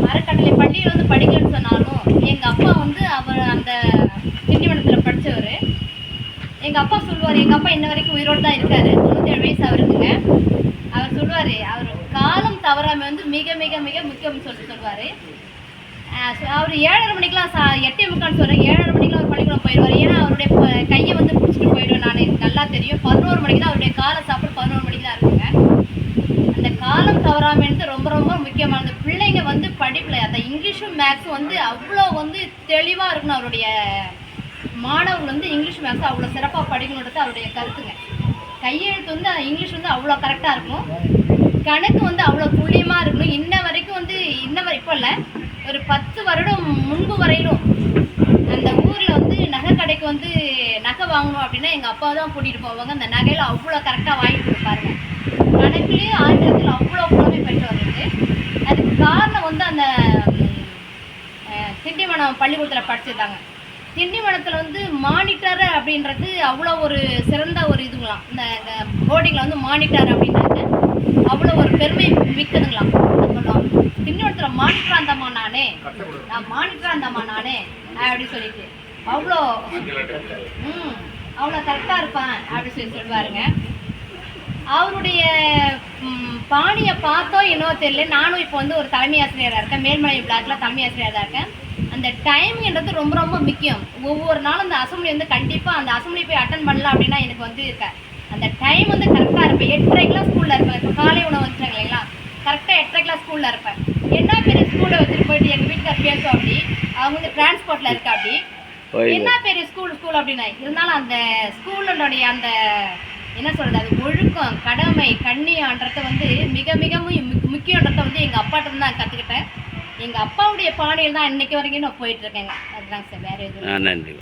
அறக்கட்டளை பள்ளியில் வந்து படிக்கணும்னு சொன்னாலும் எங்கள் அப்பா வந்து அவர் அந்த திண்டிவனத்தில் படித்தவர். எங்கள் அப்பா சொல்லுவார், எங்கள் அப்பா இன்ன வரைக்கும் உயிரோடு தான் இருக்கார், 97 வயசு அவருக்குங்க. அவர் சொல்லுவார், அவர் காலம் தவறாமல் வந்து மிக மிக மிக முக்கியம்னு சொல்லுவார். அவர் 7:30 மணிக்கெலாம் 8:45 சொல்கிறேன், 7:30 மணிக்கெலாம் அவர் பள்ளிக்கூடம் போயிடுவார். ஏன்னா அவருடைய கையை வந்து பிடிச்சிட்டு போயிடுவேன் நான், எனக்கு நல்லா தெரியும். 11 மணிக்கு தான் அவருடைய காலை சாப்பிட்டு 11 மணிக்கு தான் இருக்குங்க. அந்த காலம் தவறாமன்றது ரொம்ப ரொம்ப முக்கியமானது. பிள்ளைங்க வந்து படிப்பில் அந்த இங்கிலீஷும் மேக்ஸும் வந்து அவ்வளோ வந்து தெளிவாக இருக்கணும். அவருடைய மாணவர்கள் வந்து இங்கிலீஷ் மேக்ஸும் அவ்வளோ சிறப்பாக படிக்கணுன்றது அவருடைய கருத்துங்க. கையெழுத்து வந்து இங்கிலீஷ் வந்து அவ்வளோ கரெக்டாக இருக்கணும், கணக்கு வந்து அவ்வளோ துல்லியமாக இருக்கணும். இன்ன வரைக்கும் வந்து இப்போ இல்லை, ஒரு 10 வருடம் முன்பு வரையிலும் அந்த ஊரில் வந்து நகை கடைக்கு வந்து நகை வாங்கணும் அப்படின்னா எங்கள் அப்பா தான் கூட்டிகிட்டு போவாங்க. அந்த நகையில் அவ்வளோ கரெக்டாக வாங்கி கொடுப்பாருங்க. கணக்குலேயே ஆங்கிலத்தில் அவ்வளோ புலமை பெற்று வர்றது. அதுக்கு காரணம் வந்து அந்த திண்டிவனம் பள்ளிக்கூடத்தில் படிச்சிருந்தாங்க. திண்டிவனத்தில் வந்து மானிட்டர் அப்படின்றது அவ்வளோ ஒரு சிறந்த ஒரு இதுங்களாம். இந்த போர்டிங்கில் வந்து மானிட்டர் அப்படின்றது அவ்வளோ ஒரு பெருமை மிக்கதுங்களாம். சொல்லுவாங்க, திண்டிவனத்தில் மானிட்டராக இருந்தம்மா நானே, நான் மானிட்டராக இருந்தம்மா நானே அப்படின்னு சொல்லிட்டு அவ்வளோ அவ்வளோ கரெக்டாக இருப்பேன் அப்படின்னு சொல்லுவாருங்க. அவருடைய பாணியை பார்த்தோ என்னவோ தெரியல, நானும் இப்போ வந்து ஒரு தலைமை ஆசிரியராக இருக்கேன், மேல்மலை பிளாக்கில் தலைமை ஆசிரியராக இருக்கேன். அந்த டைம்ன்றது ரொம்ப ரொம்ப முக்கியம். ஒவ்வொரு நாளும் அந்த அசம்பிளி வந்து கண்டிப்பாக அந்த அசம்பிளி போய் அட்டன் பண்ணலாம் அப்படின்னா எனக்கு வந்து இருக்கேன். அந்த டைம் வந்து கரெக்டாக இருப்பேன். 8:30 ஸ்கூலில் இருப்பேன். இப்போ காலை உணவு வச்சுருங்க இல்லைங்களா, கரெக்டாக 8:30 ஸ்கூலில் இருப்பேன். என்ன பெரிய ஸ்கூலை வச்சுட்டு போயிட்டு எங்கள் வீட்டுக்கார் பேசும் அப்படி, அவங்க வந்து டிரான்ஸ்போர்ட்டில் இருக்கா அப்படி, என்ன பெரிய ஸ்கூல் அப்படின்னா இருந்தாலும் அந்த ஸ்கூலுடைய அந்த என்ன சொல்கிறது, அது ஒழுக்கம், கடமை, கண்ணியன்றதை வந்து மிக மிக முக்கியன்றதை வந்து எங்கள் அப்பாட்ட தான் கற்றுக்கிட்டேன். எங்கள் அப்பாவுடைய பாணியில் தான் இன்னைக்கு வரைக்கும் நான் போயிட்டுருக்கேங்க. அதுதாங்க சார், வேறு எதுவும். நன்றி.